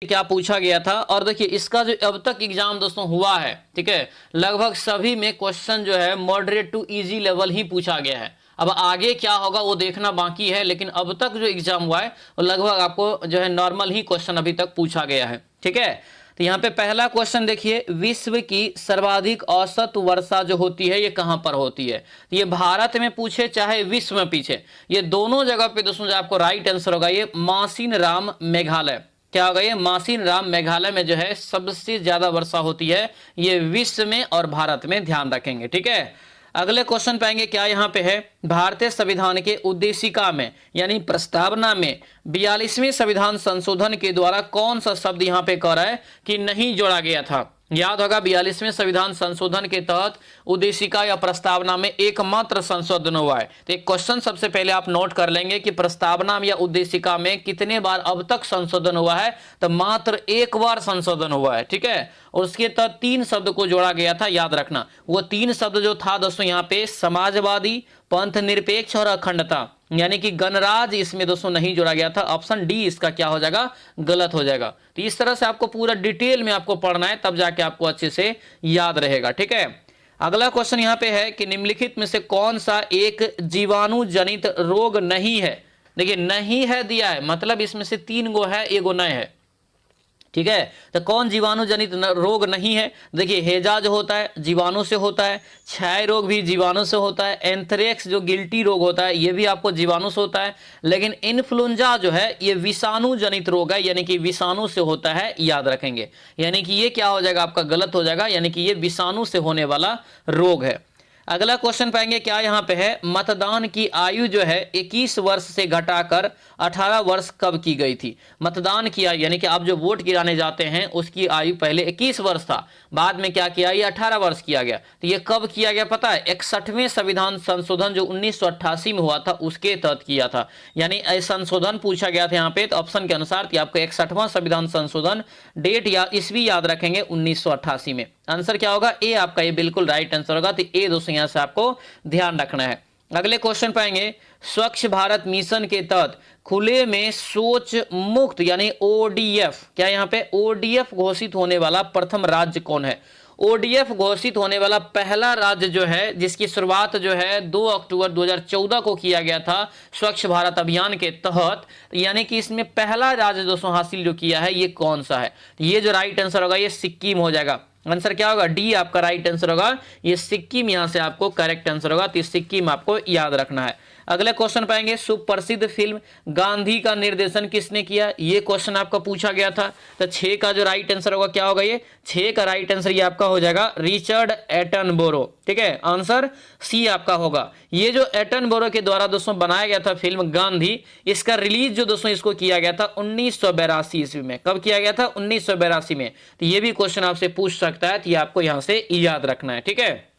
क्या पूछा गया था। और देखिए इसका जो अब तक एग्जाम दोस्तों हुआ है, ठीक है, लगभग सभी में क्वेश्चन जो है मॉडरेट टू इजी लेवल ही पूछा गया है। अब आगे क्या होगा वो देखना बाकी है, लेकिन अब तक जो एग्जाम हुआ है वो लगभग आपको जो है नॉर्मल ही क्वेश्चन अभी तक पूछा गया है, ठीक है। तो यहाँ पे पहला क्वेश्चन देखिए, विश्व की सर्वाधिक औसत वर्षा जो होती है ये कहाँ पर होती है। तो ये भारत में पूछे चाहे विश्व में पूछे, ये दोनों जगह पे दोस्तों जो आपको राइट आंसर होगा ये मासिन राम मेघालय। क्या होगा ये मासिन राम मेघालय में जो है सबसे ज्यादा वर्षा होती है, ये विश्व में और भारत में, ध्यान रखेंगे, ठीक है। अगले क्वेश्चन पाएंगे क्या यहाँ पे है, भारतीय संविधान के उद्देशिका में यानी प्रस्तावना में 42वें संविधान संशोधन के द्वारा कौन सा शब्द यहाँ पे कह रहा है कि नहीं जोड़ा गया था। याद होगा 42वें संविधान संशोधन के तहत उद्देशिका या प्रस्तावना में एकमात्र संशोधन हुआ है। तो एक क्वेश्चन सबसे पहले आप नोट कर लेंगे कि प्रस्तावना या उद्देशिका में कितने बार अब तक संशोधन हुआ है, तो मात्र एक बार संशोधन हुआ है, ठीक है। और उसके तहत 3 शब्द को जोड़ा गया था, याद रखना। वो 3 शब्द जो था दोस्तों यहाँ पे समाजवादी, पंथ निरपेक्ष और अखंडता, यानी कि गणराज इसमें दोस्तों नहीं जोड़ा गया था। ऑप्शन डी इसका क्या हो जाएगा, गलत हो जाएगा। तो इस तरह से आपको पूरा डिटेल में आपको पढ़ना है, तब जाके आपको अच्छे से याद रहेगा, ठीक है। अगला क्वेश्चन यहाँ पे है कि निम्नलिखित में से कौन सा एक जीवाणु जनित रोग नहीं है। देखिए नहीं है दिया है, मतलब इसमें से 3 गो है, एगो नहीं है, ठीक है। तो कौन जीवाणु जनित रोग नहीं है, देखिए हैजा जो होता है जीवाणु से होता है, क्षय रोग भी जीवाणु से होता है, एंथ्रेक्स जो गिल्टी रोग होता है ये भी आपको जीवाणु से होता है, लेकिन इन्फ्लुएंजा जो है ये विषाणु जनित रोग है, यानी कि विषाणु से होता है, याद रखेंगे। यानी कि ये क्या हो जाएगा आपका, गलत हो जाएगा, यानी कि ये विषाणु से होने वाला रोग है। अगला क्वेश्चन पाएंगे क्या यहाँ पे है, मतदान की आयु जो है 21 वर्ष से घटाकर 18 वर्ष कब की गई थी। मतदान की आयु यानी कि आप जो वोट गिराने जाते हैं उसकी आयु पहले 21 वर्ष था, बाद में क्या किया, ये 18 वर्ष किया गया। तो ये कब किया गया पता है, 61वें संविधान संशोधन जो 1988 में हुआ था उसके तहत किया था। यानी संशोधन पूछा गया था यहाँ पे, तो ऑप्शन के अनुसार आपको 61वां संविधान संशोधन, डेट या ईस्वी याद रखेंगे 1988 में। आंसर क्या होगा, ए आपका ये बिल्कुल राइट आंसर होगा। तो ए दोस्तों यहां से आपको ध्यान रखना है। अगले क्वेश्चन पाएंगे, स्वच्छ भारत मिशन के तहत खुले में शौच मुक्त यानी ओडीएफ, क्या यहाँ पे ओडीएफ घोषित होने वाला प्रथम राज्य कौन है। ओडीएफ घोषित होने वाला पहला राज्य जो है, जिसकी शुरुआत जो है 2 अक्टूबर 2014 को किया गया था स्वच्छ भारत अभियान के तहत, यानी कि इसमें पहला राज्य दोस्तों हासिल जो किया है ये कौन सा है। ये जो राइट आंसर होगा ये सिक्किम हो जाएगा। आंसर क्या होगा, डी आपका राइट आंसर होगा, ये सिक्किम यहां से आपको करेक्ट आंसर होगा। तो सिक्किम आपको याद रखना है। अगले क्वेश्चन पाएंगे, सुप्रसिद्ध फिल्म गांधी का निर्देशन किसने किया, ये क्वेश्चन आपका पूछा गया था। तो 6 का जो राइट आंसर होगा क्या होगा, ये 6 का राइट आंसर ये आपका हो जाएगा रिचर्ड एटनबरो, ठीक है। आंसर सी आपका होगा। ये जो एटनबरो के द्वारा दोस्तों बनाया गया था फिल्म गांधी, इसका रिलीज जो दोस्तों इसको किया गया था 1982 ईस्वी में। कब किया गया था, 1982 में। तो ये भी क्वेश्चन आपसे पूछ सकता है, तो ये आपको यहां से याद रखना है, ठीक है।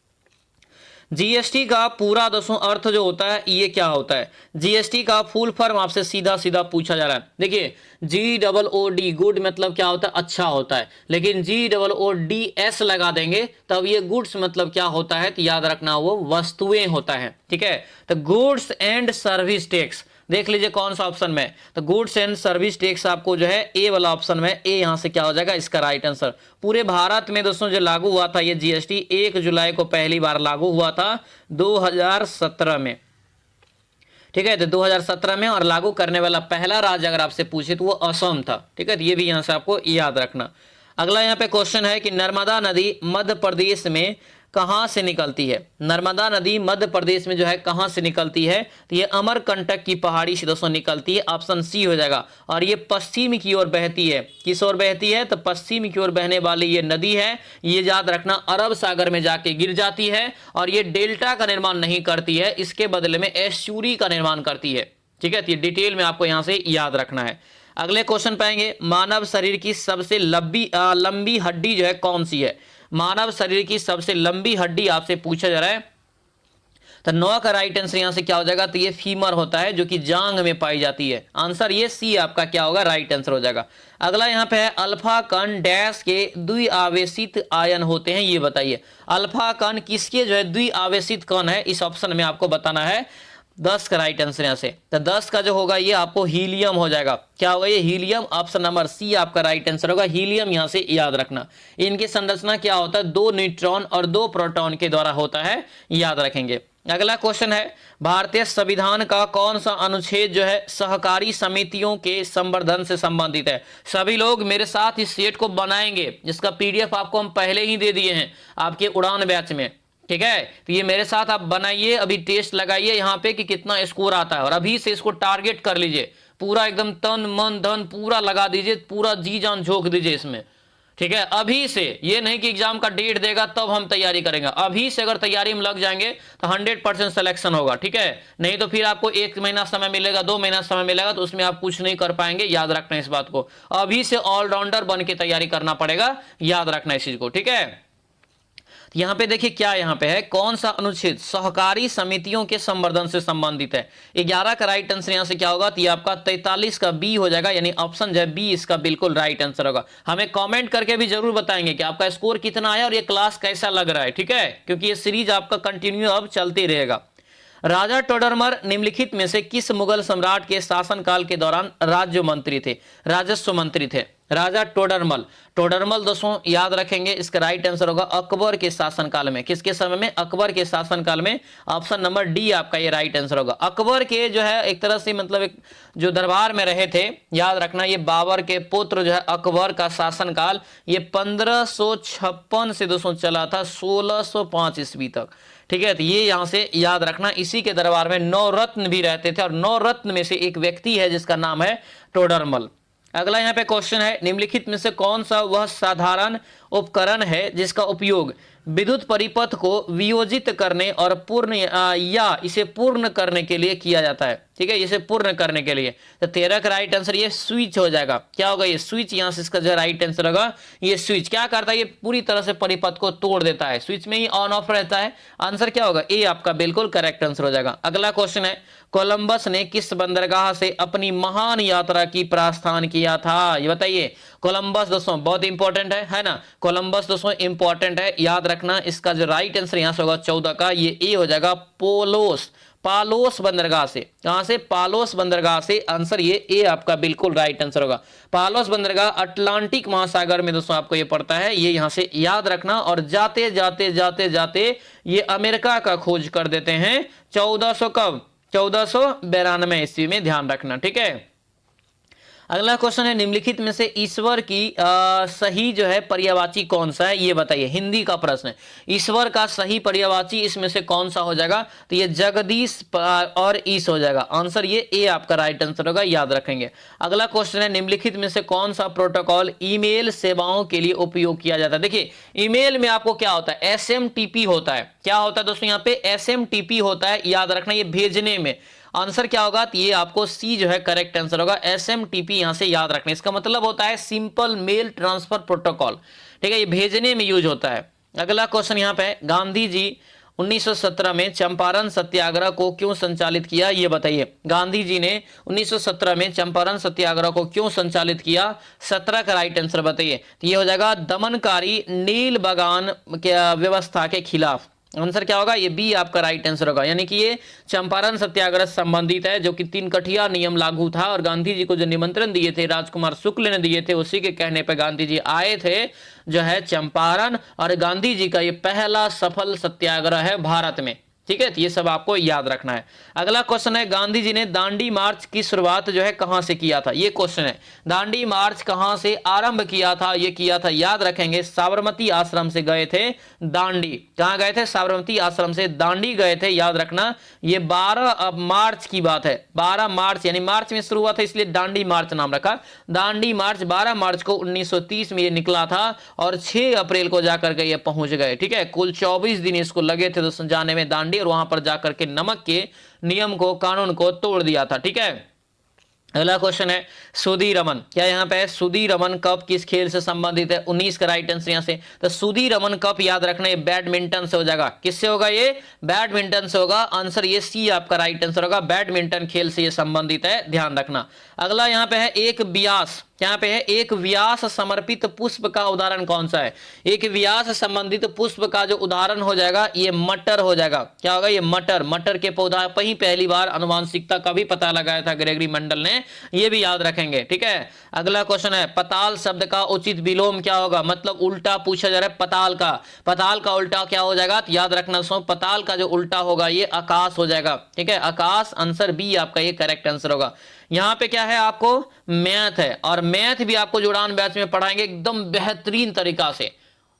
जीएसटी का पूरा दोस्तों अर्थ जो होता है ये क्या होता है, जीएसटी का फुल फॉर्म आपसे सीधा सीधा पूछा जा रहा है। देखिए GOOD गुड मतलब क्या होता है, अच्छा होता है, लेकिन GOODS लगा देंगे तब ये गुड्स मतलब क्या होता है, तो याद रखना वो वस्तुएं होता है, ठीक है। तो गुड्स एंड सर्विस टैक्स देख लीजिए कौन सा ऑप्शन में, तो गुड्स एंड सर्विस टैक्स आपको जो है ए वाला ऑप्शन में, ए यहां से क्या हो जाएगा इसका राइट आंसर। पूरे भारत में दोस्तों जो लागू हुआ था ये जीएसटी 1 जुलाई को पहली बार लागू हुआ था 2017 में, ठीक है। तो 2017 में, और लागू करने वाला पहला राज्य अगर आपसे पूछे तो वो असम था, ठीक है। तो ये भी यहां से आपको याद रखना। अगला यहाँ पे क्वेश्चन है कि नर्मदा नदी मध्य प्रदेश में कहां से निकलती है। नर्मदा नदी मध्य प्रदेश में जो है कहां से निकलती है, तो ये अमरकंटक की पहाड़ी से दोस्तों निकलती है, ऑप्शन सी हो जाएगा। और ये पश्चिम की ओर बहती है, किस ओर बहती है, तो पश्चिम की ओर बहने वाली ये नदी है, ये याद रखना अरब सागर में जाके गिर जाती है, और ये डेल्टा का निर्माण नहीं करती है, इसके बदले में एस्चुरी का निर्माण करती है, ठीक है। तो ये डिटेल में आपको यहां से याद रखना है। अगले क्वेश्चन पाएंगे, मानव शरीर की सबसे लंबी हड्डी जो है कौन सी है। मानव शरीर की सबसे लंबी हड्डी आपसे पूछा जा रहा है, तो 9 का राइट आंसर यहां से क्या हो जाएगा, तो ये फीमर होता है जो कि जांग में पाई जाती है। आंसर ये सी आपका क्या होगा, राइट आंसर हो जाएगा। अगला यहां पे है, अल्फा कण डैश के द्विआवेशित आयन होते हैं, ये बताइए। अल्फा कण किसके जो है द्विआवेशित कण है, इस ऑप्शन में आपको बताना है। 10 का राइट आंसर यहाँ से। तो 10 का जो होगा ये आपको हीलियम हो जाएगा। क्या होगा ये? हीलियम। ऑप्शन नंबर सी आपका राइट आंसर होगा, हीलियम यहाँ से याद रखना। इनकी संरचना क्या होता है? 2 न्यूट्रॉन और 2 प्रोटॉन के द्वारा होता है, याद रखेंगे। अगला क्वेश्चन है, भारतीय संविधान का कौन सा अनुच्छेद जो है सहकारी समितियों के संवर्धन से संबंधित है? सभी लोग मेरे साथ इस सेट को बनाएंगे, जिसका पीडीएफ आपको हम पहले ही दे दिए हैं आपके उड़ान बैच में, ठीक है। तो ये मेरे साथ आप बनाइए, अभी टेस्ट लगाइए यहाँ पे कि कितना स्कोर आता है, और अभी से इसको टारगेट कर लीजिए, पूरा एकदम तन मन धन पूरा लगा दीजिए, पूरा जी जान झोंक दीजिए इसमें, ठीक है। अभी से, ये नहीं कि एग्जाम का डेट देगा तब हम तैयारी करेंगे, अभी से अगर तैयारी में लग जाएंगे तो 100% सिलेक्शन होगा, ठीक है। नहीं तो फिर आपको 1 महीना समय मिलेगा, 2 महीना समय मिलेगा, तो उसमें आप कुछ नहीं कर पाएंगे, याद रखना इस बात को। अभी से ऑलराउंडर बन के तैयारी करना पड़ेगा, याद रखना इस चीज को, ठीक है। यहाँ पे देखिए क्या यहाँ पे है, कौन सा अनुच्छेद सहकारी समितियों के संवर्धन से संबंधित है? 11 का राइट आंसर यहाँ से क्या होगा? तो ये आपका 43 का बी हो जाएगा, यानी ऑप्शन जो है बी इसका बिल्कुल राइट आंसर होगा। हमें कमेंट करके भी जरूर बताएंगे कि आपका स्कोर कितना आया और ये क्लास कैसा लग रहा है, ठीक है, क्योंकि ये सीरीज आपका कंटिन्यू अब चलती रहेगा। राजा टोडरमल निम्नलिखित में से किस मुगल सम्राट के शासनकाल के दौरान राज्य मंत्री थे, राजस्व मंत्री थे? राजा टोडरमल। टोडरमल दोस्तों याद रखेंगे, इसका राइट आंसर होगा अकबर के शासनकाल में। किसके समय में? अकबर के शासनकाल में। ऑप्शन नंबर डी आपका ये राइट आंसर होगा। अकबर के जो है एक तरह से मतलब एक जो दरबार में रहे थे, याद रखना, ये बाबर के पुत्र जो है अकबर का शासनकाल ये 1556 से दोस्तों चला था 1605 ईस्वी तक, ठीक है। तो ये यहां से याद रखना, इसी के दरबार में 9 रत्न भी रहते थे, और 9 रत्न में से एक व्यक्ति है जिसका नाम है टोडरमल। अगला यहाँ पे क्वेश्चन है, निम्नलिखित में से कौन सा वह साधारण उपकरण है जिसका उपयोग विद्युत परिपथ को वियोजित करने और पूर्ण या इसे पूर्ण करने के लिए किया जाता है? ठीक है, इसे पूर्ण करने के लिए। तो 13 का राइट आंसर ये स्विच हो जाएगा। क्या होगा? ये स्विच, यहाँ से इसका जो राइट आंसर होगा ये स्विच। क्या करता है? ये पूरी तरह से परिपथ को तोड़ देता है, स्विच में ही ऑन ऑफ रहता है। आंसर क्या होगा? ए आपका बिल्कुल करेक्ट आंसर हो जाएगा। अगला क्वेश्चन है, कोलंबस ने किस बंदरगाह से अपनी महान यात्रा की प्रस्थान किया था? ये बताइए। कोलंबस दोस्तों बहुत इंपॉर्टेंट है ना, कोलंबस दोस्तों इंपॉर्टेंट है, याद रखना। इसका जो राइट आंसर यहां से होगा 14 का, ये ए हो जाएगा पोलोस, पालोस बंदरगाह से। कहां से? पालोस बंदरगाह से। आंसर ये ए आपका बिल्कुल राइट आंसर होगा। पालोस बंदरगाह अटलांटिक महासागर में दोस्तों आपको ये पड़ता है, ये यहां से याद रखना। और जाते जाते जाते जाते ये अमेरिका का खोज कर देते हैं 1400 कब? 1492 ईस्वी में, ध्यान रखना, ठीक है। अगला क्वेश्चन है, निम्नलिखित में से ईश्वर की सही जो है पर्यायवाची कौन सा है? ये बताइए। हिंदी का प्रश्न है, ईश्वर का सही पर्यायवाची इसमें से कौन सा हो जाएगा? तो ये जगदीश और ईश हो जाएगा। आंसर ये ए आपका राइट आंसर होगा, याद रखेंगे। अगला क्वेश्चन है, निम्नलिखित में से कौन सा प्रोटोकॉल ईमेल सेवाओं के लिए उपयोग किया जाता है? देखिए ईमेल में आपको क्या होता है? SMTP होता है। क्या होता है दोस्तों? यहाँ पे SMTP होता है, याद रखना, ये भेजने में। आंसर क्या होगा? तो ये आपको सी जो है करेक्ट आंसर होगा। SMTP यहां से याद रखना, इसका मतलब होता है सिंपल मेल ट्रांसफर प्रोटोकॉल, ठीक है, ये भेजने में यूज होता है। अगला क्वेश्चन यहाँ पे, गांधी जी 1917 में चंपारण सत्याग्रह को क्यों संचालित किया? ये बताइए। गांधी जी ने 1917 में चंपारण सत्याग्रह को क्यों संचालित किया? 17 का राइट आंसर बताइए। तो ये हो जाएगा दमनकारी नील बगान व्यवस्था के खिलाफ। आंसर क्या होगा? ये बी आपका राइट आंसर होगा। यानी कि ये चंपारण सत्याग्रह संबंधित है, जो कि 3 कठिया नियम लागू था, और गांधी जी को जो निमंत्रण दिए थे राजकुमार शुक्ल ने दिए थे, उसी के कहने पर गांधी जी आए थे जो है चंपारण, और गांधी जी का ये पहला सफल सत्याग्रह है भारत में, ठीक है। तो ये सब आपको याद रखना है। अगला क्वेश्चन है, गांधी जी ने दांडी मार्च की शुरुआत जो है कहां से किया था? ये क्वेश्चन है, दांडी मार्च कहां से आरंभ किया था? ये किया था, याद रखेंगे, साबरमती आश्रम से गए थे दांडी। कहां गए थे? साबरमती आश्रम से दांडी गए थे, याद रखना। ये 12 मार्च की बात है, 12 मार्च, यानी मार्च में शुरू हुआ था इसलिए दांडी मार्च नाम रखा। दांडी मार्च 12 मार्च को 1930 में ये निकला था, और 6 अप्रैल को जाकर के ये पहुंच गए, ठीक है। कुल 24 दिन इसको लगे थे दोस्तों जाने में दांडी, और वहां पर जाकर के नमक के नियम को, कानून को तोड़ दिया था, ठीक है। अगला क्वेश्चन है, सुदीरमन। क्या यहाँ पे सुदीरमन कप किस खेल से संबंधित है? 19 का राइट आंसर यहाँ से। तो सुदीरमन कप याद रखना, ये बैडमिंटन से हो जाएगा। किससे होगा? ये बैडमिंटन से होगा। आंसर ये सी आपका राइट आंसर होगा, बैडमिंटन खेल से ये संबंधित है, ध्यान रखना। अगला यहाँ पे है, एक व्यास यहाँ पे है एक व्यास समर्पित पुष्प का उदाहरण कौन सा है? एक व्यास संबंधित पुष्प का जो उदाहरण हो जाएगा ये मटर हो जाएगा। क्या होगा? ये मटर। मटर के पौधा पर ही पहली बार आनुवंशिकता का भी पता लगाया था ग्रेगरी मेंडल ने, ये भी याद रखेंगे। ठीक है, अगला क्वेश्चन है पताल शब्द का उचित विलोम क्या होगा? मतलब उल्टा पूछा जा रहा है पताल का। पताल का उल्टा क्या हो जाएगा? तो याद रखना दोस्तों, पताल का जो उल्टा होगा ये आकाश हो जाएगा। ठीक है, आकाश। आंसर बी आपका ये करेक्ट आंसर होगा। यहाँ पे क्या है? आपको मैथ है, और मैथ भी आपको जुड़ान बैच में पढ़ाएंगे एकदम बेहतरीन तरीका से,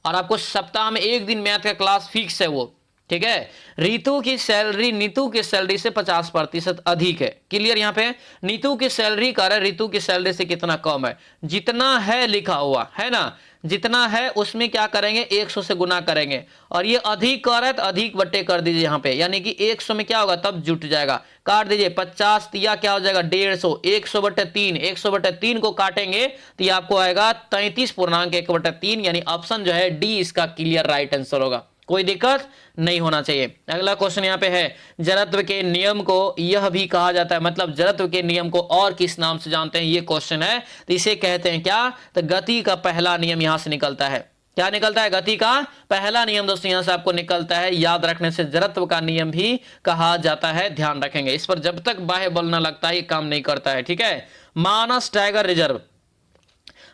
और आपको सप्ताह में एक दिन मैथ का क्लास फिक्स है वो। ठीक है, रीतु की सैलरी नीतू की सैलरी से 50% अधिक है। क्लियर? यहाँ पे नीतू की सैलरी का रीतु की सैलरी से कितना कम है? जितना है लिखा हुआ है ना, जितना है उसमें क्या करेंगे? 100 से गुना करेंगे, और ये अधिक कर रहा है तो अधिक बट्टे कर दीजिए यहाँ पे, यानी कि 100 में क्या होगा? तब जुट जाएगा। काट दीजिए, 50 तिया क्या हो जाएगा? 150। 100/3, 100/3 को काटेंगे तो ये आपको आएगा 33.1/3, यानी ऑप्शन जो है डी इसका क्लियर राइट आंसर होगा। कोई दिक्कत नहीं होना चाहिए। अगला क्वेश्चन यहाँ पे है जड़त्व के नियम को यह भी कहा जाता है, मतलब जड़त्व के नियम को और किस नाम से जानते हैं? ये क्वेश्चन है, तो इसे कहते हैं क्या? तो गति का पहला नियम यहां से निकलता है। क्या निकलता है? गति का पहला नियम दोस्तों यहां से आपको निकलता है। याद रखने से जड़त्व का नियम भी कहा जाता है, ध्यान रखेंगे इस पर। जब तक बाह्य बल न लगता है ये काम नहीं करता है। ठीक है, मानस टाइगर रिजर्व,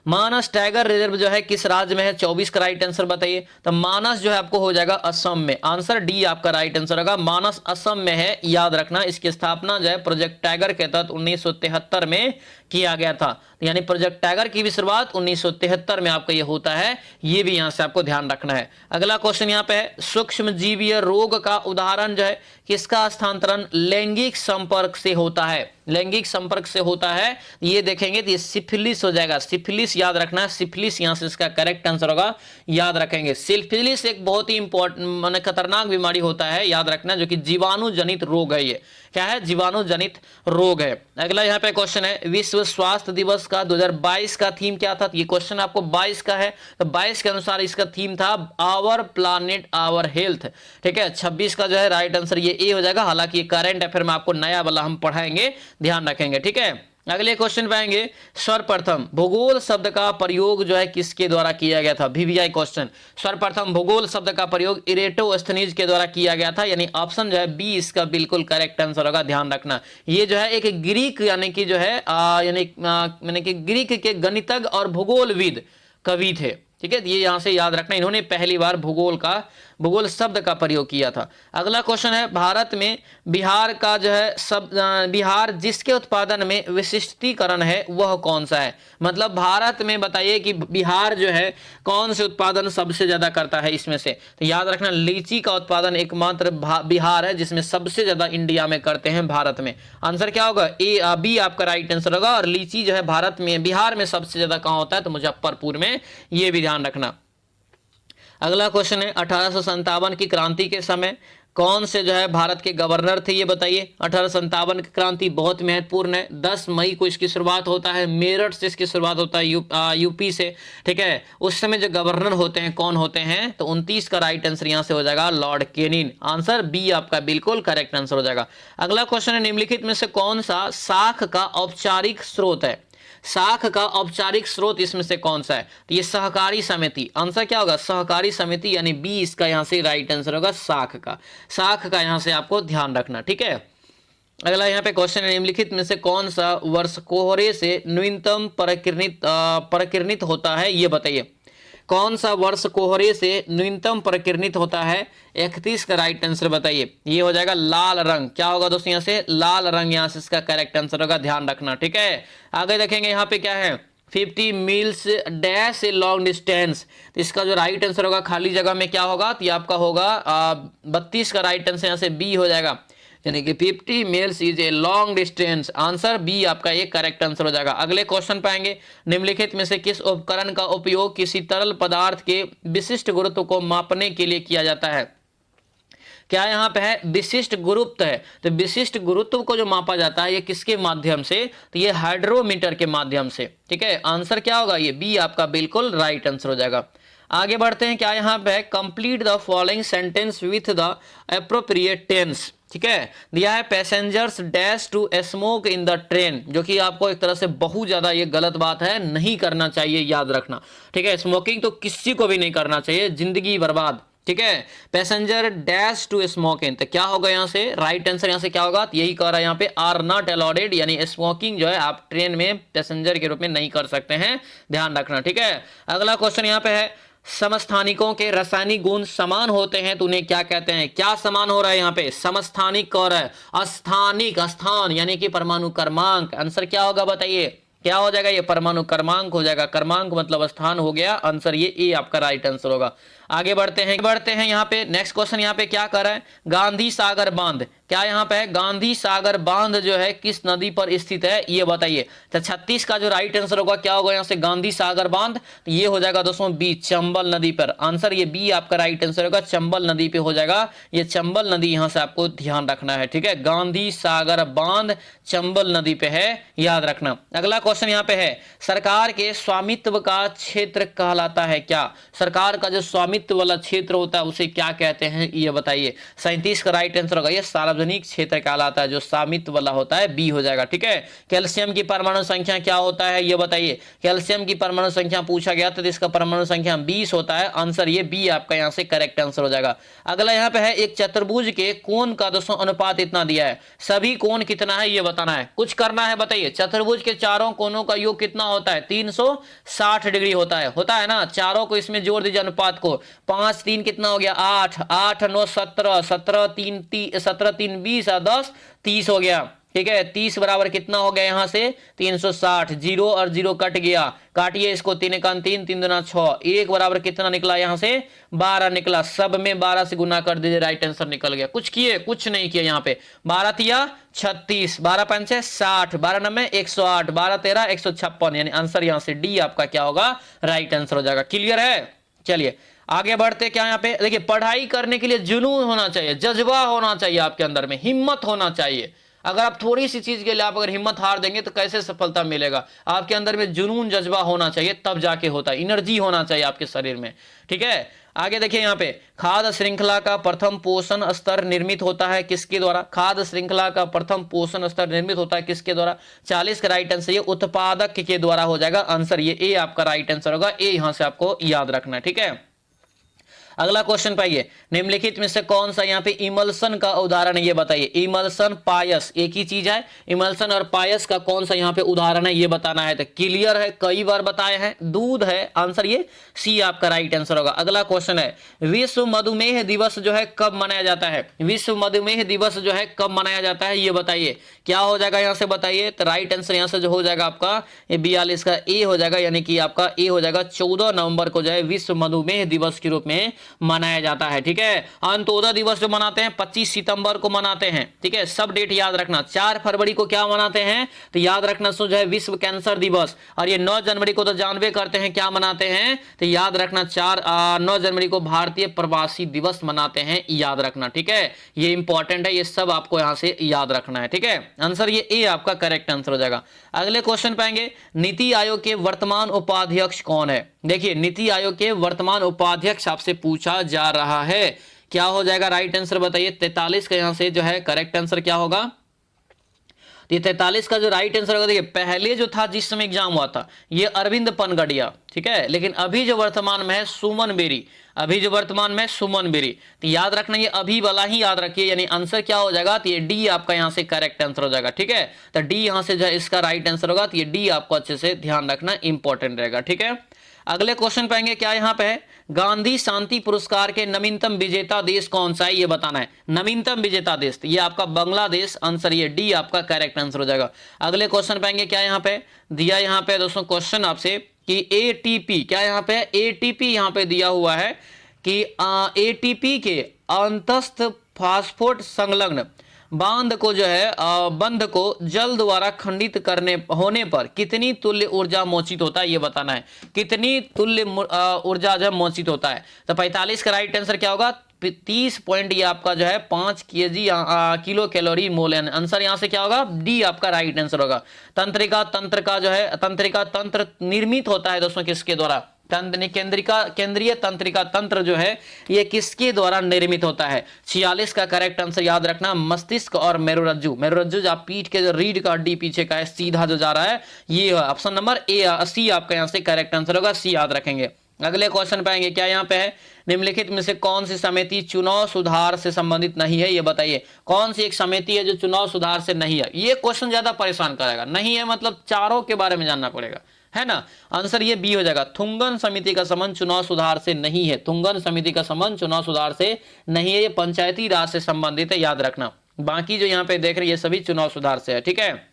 मानस टाइगर रिजर्व जो है किस राज्य में है? 24 का राइट आंसर बताइए। तो मानस जो है आपको हो जाएगा असम में। आंसर डी आपका राइट आंसर होगा। मानस असम में है, याद रखना। इसकी स्थापना जो है प्रोजेक्ट टाइगर के तहत 1973 में किया गया था, यानी प्रोजेक्ट टाइगर की भी शुरुआत 1973 में आपका ये होता है, ये भी यहां से आपको ध्यान रखना है। अगला क्वेश्चन यहाँ पे है सूक्ष्म जीवीय रोग का उदाहरण जो है किसका स्थानांतरण लैंगिक संपर्क से होता है? लैंगिक संपर्क से होता है, ये देखेंगे तो ये सिफिलिस हो जाएगा। सिफिलिस याद रखना है, सिफिलिस यहां से इसका करेक्ट आंसर होगा। याद रखेंगे सिफिलिस एक बहुत ही इंपॉर्टेंट माने खतरनाक बीमारी होता है, याद रखना, जो कि जीवाणु जनित रोग है। ये क्या है? जीवाणु जनित रोग है। अगला यहाँ पे क्वेश्चन है विश्व स्वास्थ्य दिवस का 2022 का थीम क्या था? ये क्वेश्चन आपको 22 का है, तो 22 के अनुसार इसका थीम था आवर प्लानेट आवर हेल्थ। ठीक है, 26 का जो है राइट आंसर ये ए हो जाएगा। हालांकि ये करंट अफेयर में आपको नया वाला हम पढ़ाएंगे, ध्यान रखेंगे। ठीक है, अगले क्वेश्चन पे आएंगे सर्वप्रथम भूगोल शब्द का प्रयोग जो है किसके द्वारा किया गया था? VVI question. सर्वप्रथम भूगोल शब्द का प्रयोग इरेटोस्थनीज के द्वारा किया गया था, यानी ऑप्शन जो है बी इसका बिल्कुल करेक्ट आंसर होगा। ध्यान रखना, ये जो है एक ग्रीक यानी कि जो है यानी कि ग्रीक के गणितज्ञ और भूगोलविद कवि थे। ठीक है, ये यहां से याद रखना, इन्होंने पहली बार भूगोल शब्द का प्रयोग किया था। अगला क्वेश्चन है भारत में बिहार का जो है बिहार जिसके उत्पादन में विशिष्टीकरण है वह कौन सा है? मतलब भारत में बताइए कि बिहार जो है कौन से उत्पादन सबसे ज्यादा करता है इसमें से? तो याद रखना लीची का उत्पादन एकमात्र बिहार है जिसमें सबसे ज्यादा इंडिया में करते हैं, भारत में। आंसर क्या होगा? ए बी आपका राइट आंसर होगा। और लीची जो है भारत में बिहार में सबसे ज्यादा कहां होता है? तो मुजफ्फरपुर में, ये भी ध्यान रखना। अगला क्वेश्चन है 1857 की क्रांति के समय कौन से जो है भारत के गवर्नर थे? ये बताइए। 1857 की क्रांति बहुत महत्वपूर्ण है। 10 मई को इसकी शुरुआत होता है, मेरठ से इसकी शुरुआत होता है, यूपी से। ठीक है, उस समय जो गवर्नर होते हैं कौन होते हैं? तो 29 का राइट आंसर यहां से हो जाएगा लॉर्ड केनिन। आंसर बी आपका बिल्कुल करेक्ट आंसर हो जाएगा। अगला क्वेश्चन है निम्नलिखित में से कौन सा शाख का औपचारिक स्रोत है? शाख का औपचारिक स्रोत इसमें से कौन सा है? तो ये सहकारी समिति। आंसर क्या होगा? सहकारी समिति, यानी बी इसका यहां से राइट आंसर होगा। शाख का यहां से आपको ध्यान रखना। ठीक है, अगला यहाँ पे क्वेश्चन है निम्नलिखित में से कौन सा वर्ष कोहरे से न्यूनतम परिकिरणित होता है? ये बताइए। कौन सा वर्ष कोहरे से न्यूनतम परिकिरणित होता है? 31 का राइट आंसर बताइए। ये हो जाएगा लाल रंग। क्या होगा दोस्तों? यहाँ से लाल रंग, यहाँ से इसका करेक्ट आंसर होगा, ध्यान रखना। ठीक है, आगे देखेंगे यहाँ पे क्या है 50 मील्स डैश ए लॉन्ग डिस्टेंस। तो इसका जो राइट आंसर होगा खाली जगह में क्या होगा? तो ये आपका होगा 32 का राइट आंसर यहाँ से बी हो जाएगा, यानी कि 50 miles is a long distance. Answer B आपका ये करेक्ट आंसर हो जाएगा। अगले क्वेश्चन पाएंगे निम्नलिखित में से किस उपकरण का उपयोग किसी तरल पदार्थ के विशिष्ट गुरुत्व को मापने के लिए किया जाता है? क्या यहाँ पे है? विशिष्ट गुरुत्व है। तो विशिष्ट गुरुत्व को जो मापा जाता है ये किसके माध्यम से? तो ये हाइड्रोमीटर के माध्यम से। ठीक है, आंसर क्या होगा? ये बी आपका बिल्कुल राइट आंसर हो जाएगा। आगे बढ़ते हैं, क्या यहाँ पे है complete the following sentence with the appropriate tense. ठीक है। दिया है passengers dash to smoke in the train, जो कि आपको एक तरह से बहुत ज्यादा ये गलत बात है, नहीं करना चाहिए, याद रखना। ठीक है, स्मोकिंग तो किसी को भी नहीं करना चाहिए, जिंदगी बर्बाद। ठीक है, passenger dash to smoke in, तो क्या होगा यहाँ से राइट आंसर, यहाँ से क्या होगा, तो यही कह रहा है यहाँ पे आर नॉट अलाउडेड, यानी स्मोकिंग जो है आप ट्रेन में पैसेंजर के रूप में नहीं कर सकते हैं, ध्यान रखना। ठीक है, अगला क्वेश्चन यहाँ पे है समस्थानिकों के रासायनिक गुण समान होते हैं तो उन्हें क्या कहते हैं। क्या समान हो रहा है यहाँ पे, समस्थानिक और अस्थानिक, स्थान यानी कि परमाणु क्रमांक। आंसर क्या होगा बताइए, क्या हो जाएगा, ये परमाणु क्रमांक हो जाएगा, क्रमांक मतलब स्थान हो गया, आंसर ये आपका राइट आंसर होगा। आगे बढ़ते हैं यहाँ पे नेक्स्ट क्वेश्चन यहाँ पे क्या कर रहा है, गांधी सागर बांध, क्या यहाँ पे है, गांधी सागर बांध जो है किस नदी पर स्थित है ये बताइए। तो 36 का जो राइट आंसर होगा क्या होगा यहाँ से, गांधी सागर बांध, तो ये हो जाएगा दोस्तों बी, चंबल नदी पर। आंसर ये बी आपका राइट आंसर होगा, चंबल नदी पे हो जाएगा, ये चंबल नदी यहाँ से आपको ध्यान रखना है। ठीक है, गांधी सागर बांध चंबल नदी पे है, याद रखना। अगला क्वेश्चन यहाँ पे है, सरकार के स्वामित्व का क्षेत्र कहलाता है क्या। सरकार का जो स्वामित्व वाला क्षेत्र होता है उसे क्या कहते हैं ये बताइए। 37 का राइट आंसर होगा ये सार्वजनिक क्षेत्र कहलाता है, जो स्वामित्व वाला होता है, बी हो जाएगा। ठीक है, कैल्शियम की परमाणु संख्या क्या होता है ये बताइए। कैल्शियम की परमाणु संख्या पूछा गया तो इसका परमाणु संख्या 20 होता है, आंसर ये बी आपका यहाँ से करेक्ट आंसर हो जाएगा। अगला यहाँ पे है, एक चतुर्भुज के कोण का दोस्तों अनुपात इतना दिया है, सभी कोण कितना है ये बताना है, कुछ करना है बताइए। चतुर्भुज के चारों कोणों का योग कितना होता है, 360 डिग्री होता है ना, चारों को इसमें जोड़ दीजिए अनुपात को, 5 3 कितना हो गया 8, 8 9 17, 17 3 20 और 10 30 हो गया। ठीक है, 30 बराबर कितना हो गया यहाँ से 360, 0 और 0 कट गया, काटिए इसको, 3 1 3, 3 2 6, 1 बराबर कितना निकला यहाँ से 12 निकला, सब में 12 से गुना कर दीजिए, राइट आंसर निकल गया। कुछ किए, कुछ नहीं किया यहाँ पे, 12 तिया 36, 12 पंचे 60, 12 नब्बे 108, 12 13 156, यानी आंसर यहाँ से डी आपका क्या होगा, राइट आंसर हो जाएगा। क्लियर है, चलिए आगे बढ़ते। क्या यहाँ पे देखिए, पढ़ाई करने के लिए जुनून होना चाहिए, जज्बा होना चाहिए आपके अंदर में, हिम्मत होना चाहिए। अगर आप थोड़ी सी चीज के लिए आप अगर हिम्मत हार देंगे तो कैसे सफलता मिलेगा। आपके अंदर में जुनून जज्बा होना चाहिए, तब जाके होता है, एनर्जी होना चाहिए आपके शरीर में। ठीक है, आगे देखिए यहाँ पे, खाद्य श्रृंखला का प्रथम पोषण स्तर निर्मित होता है किसके द्वारा। खाद्य श्रृंखला का प्रथम पोषण स्तर निर्मित होता है किसके द्वारा। 40 का राइट आंसर ये उत्पादक के द्वारा हो जाएगा, आंसर ये ए आपका राइट आंसर होगा, ए यहां से आपको याद रखना है। ठीक है, अगला क्वेश्चन पाइए, निम्नलिखित में से कौन सा यहाँ पे इमल्सन का उदाहरण है ये बताइए। इमल्सन पायस एक ही चीज है, इमल्सन और पायस का कौन सा यहाँ पे उदाहरण है ये बताना है। तो क्लियर है, कई बार बताए हैं, दूध है, आंसर ये सी आपका राइट आंसर होगा। अगला क्वेश्चन है, विश्व मधुमेह दिवस जो है कब मनाया जाता है। विश्व मधुमेह दिवस जो है कब मनाया जाता है ये बताइए, क्या हो जाएगा यहाँ से बताइए। तो राइट आंसर यहाँ से जो हो जाएगा आपका ये 42 का ए हो जाएगा, यानी कि आपका ए हो जाएगा, 14 नवंबर को जो है विश्व मधुमेह दिवस के रूप में मनाया जाता है। ठीक है, अंत्योदय दिवस जो मनाते हैं 25 सितंबर को मनाते हैं। ठीक है, सब डेट याद रखना। 4 फरवरी को क्या मनाते हैं तो याद रखना सो जो है विश्व कैंसर दिवस, और ये 9 जनवरी को तो जानबे करते हैं क्या मनाते हैं, तो याद रखना 9 जनवरी को भारतीय प्रवासी दिवस मनाते हैं, याद रखना। ठीक है, ये इंपॉर्टेंट है, ये सब आपको यहां से याद रखना है। ठीक है, आंसर ये ए आपका करेक्ट आंसर हो जाएगा। अगले क्वेश्चन पाएंगे, नीति आयोग के वर्तमान उपाध्यक्ष कौन है। देखिए, नीति आयोग के वर्तमान उपाध्यक्ष आपसे पूछा जा रहा है, क्या हो जाएगा राइट आंसर बताइए। 43 का यहां से जो है करेक्ट आंसर क्या होगा, ये 43 का जो राइट आंसर होगा, देखिए पहले जो था जिस समय एग्जाम हुआ था ये अरविंद पनगड़िया, ठीक है, लेकिन अभी जो वर्तमान में है सुमन बेरी, अभी जो वर्तमान में सुमन बेरी, तो याद रखना ये अभी वाला ही याद रखिए, यानी आंसर क्या हो जाएगा, तो ये डी आपका यहाँ से करेक्ट आंसर हो जाएगा। ठीक है, तो डी यहाँ से जो है इसका राइट आंसर होगा, तो ये डी आपको अच्छे से ध्यान रखना इंपॉर्टेंट रहेगा। ठीक है, अगले क्वेश्चन पाएंगे, क्या यहाँ पे है, गांधी शांति पुरस्कार के नवीनतम विजेता देश कौन सा है ये बताना है। नवीनतम विजेता देश ये आपका बांग्लादेश, आंसर ये डी आपका करेक्ट आंसर हो जाएगा। अगले क्वेश्चन पाएंगे, क्या यहाँ पे दिया, यहाँ पे दोस्तों क्वेश्चन आपसे कि एटीपी, क्या यहाँ पे एटीपी यहाँ पे दिया हुआ है कि एटीपी के अंतस्थ फास्फोट संलग्न बांध को जो है बंध को जल द्वारा खंडित करने होने पर कितनी तुल्य ऊर्जा मोचित होता है ये बताना है, कितनी तुल्य ऊर्जा जो मोचित होता है। तो 45 का राइट आंसर क्या होगा, 30 पॉइंट ये आपका जो है 5 किलो कैलोरी मोल, आंसर यहाँ से क्या होगा, डी आपका राइट आंसर होगा। तंत्रिका तंत्र का जो है तंत्रिका तंत्र निर्मित होता है दोस्तों किसके द्वारा, तंत्र केंद्रीय तंत्रिका तंत्र जो है ये किसके द्वारा निर्मित होता है? 46 का करेक्ट आंसर याद रखना, मस्तिष्क और मेरुरज्जु। मेरुरज्जु जो आप पीठ के जो रीढ़ का हड्डी पीछे का है सीधा जो जा रहा है ये है ऑप्शन नंबर ए, सी आपका यहाँ से करेक्ट आंसर होगा, सी याद रखेंगे। अगले क्वेश्चन पे आएंगे, क्या यहाँ पे है निम्नलिखित में से कौन सी समिति चुनाव सुधार से संबंधित नहीं है? ये बताइए कौन सी एक समिति है जो चुनाव सुधार से नहीं है? ये क्वेश्चन ज्यादा परेशान करेगा, नहीं है मतलब चारों के बारे में जानना पड़ेगा, है ना। आंसर ये बी हो जाएगा, थुंगन समिति का संबंध चुनाव सुधार से नहीं है। थुंगन समिति का संबंध चुनाव सुधार से नहीं है, ये पंचायती राज से संबंधित है, याद रखना। बाकी जो यहाँ पे देख रहे हैं ये सभी चुनाव सुधार से है, ठीक है।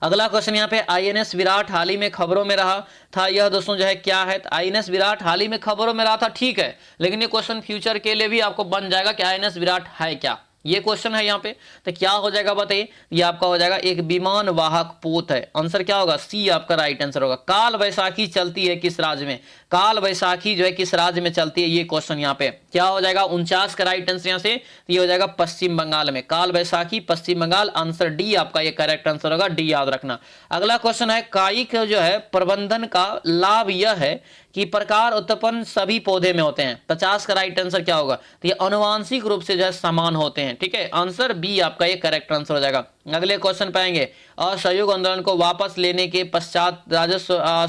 अगला क्वेश्चन यहाँ पे आईएनएस विराट हाल ही में खबरों में रहा था, यह दोस्तों जो है क्या है? आईएनएस विराट हाल ही में खबरों में रहा था, ठीक है, लेकिन ये क्वेश्चन फ्यूचर के लिए भी आपको बन जाएगा कि आईएनएस विराट है क्या, ये क्वेश्चन है यहाँ पे। तो क्या हो जाएगा बताइए, ये आपका हो जाएगा एक विमान वाहक पोत है। आंसर क्या होगा? सी आपका राइट आंसर होगा। काल वैसाखी चलती है किस राज्य में? काल वैसाखी जो है किस राज्य में चलती है, ये क्वेश्चन यहाँ पे क्या हो जाएगा? 49 का राइट आंसर यहाँ से ये हो जाएगा पश्चिम बंगाल में। काल वैसाखी पश्चिम बंगाल, आंसर डी आपका ये करेक्ट आंसर होगा, डी याद रखना। अगला क्वेश्चन है कायिक जो है प्रबंधन का लाभ यह है कि प्रकार उत्पन्न सभी पौधे में होते हैं। 50 का राइट आंसर क्या होगा? तो ये अनुवांशिक रूप से जो है समान होते हैं, ठीक है, आंसर बी आपका ये करेक्ट आंसर हो जाएगा। अगले क्वेश्चन पाएंगे, असहयोग आंदोलन को वापस लेने के पश्चात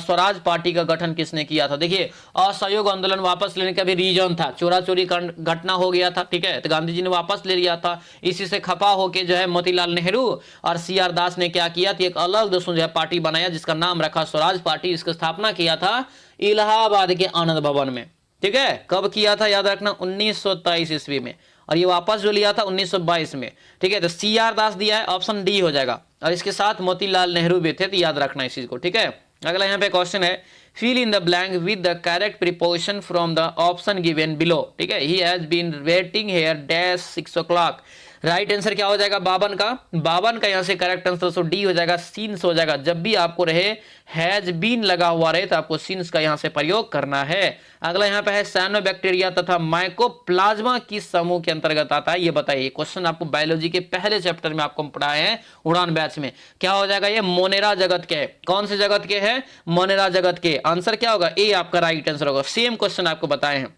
स्वराज पार्टी का गठन किसने किया था? देखिए असहयोग आंदोलन वापस लेने का भी रीजन था, चोरा चोरी घटना हो गया था, ठीक है, तो गांधी जी ने वापस ले लिया था। इसी से खफा होकर जो है मोतीलाल नेहरू और CR दास ने क्या किया, तो एक अलग दोस्तों जो है पार्टी बनाया जिसका नाम रखा स्वराज पार्टी। इसकी स्थापना किया था इलाहाबाद के आनंद भवन में, ठीक है। कब किया था याद रखना? 1923 ईस्वी में, और ये वापस जो लिया था 1922 में, ठीक है। तो CR दास दिया है, ऑप्शन डी हो जाएगा, और इसके साथ मोतीलाल नेहरू भी थे, तो याद रखना इस चीज को, ठीक है। अगला यहाँ पे क्वेश्चन है, fill in the blank with the correct preposition from the option given below, ठीक है। He has been waiting here dash 6 o'clock। Right answer क्या हो जाएगा? 52 का। 52 का यहाँ से करेक्ट आंसर तो डी हो जाएगा, सीन्स हो जाएगा। जब भी आपको रहे हैज बीन लगा हुआ रहे तो आपको सीन्स का यहाँ से प्रयोग करना है। अगला यहाँ पे है साइनोबैक्टीरिया तथा माइकोप्लाज्मा किस समूह के अंतर्गत आता है, ये बताइए। क्वेश्चन आपको बायोलॉजी के पहले चैप्टर में आपको पढ़ाए हैं उड़ान बैच में। क्या हो जाएगा? ये मोनेरा जगत के है। कौन से जगत के है? मोनेरा जगत के। आंसर क्या होगा? ए आपका राइट आंसर होगा। सेम क्वेश्चन आपको बताए हैं।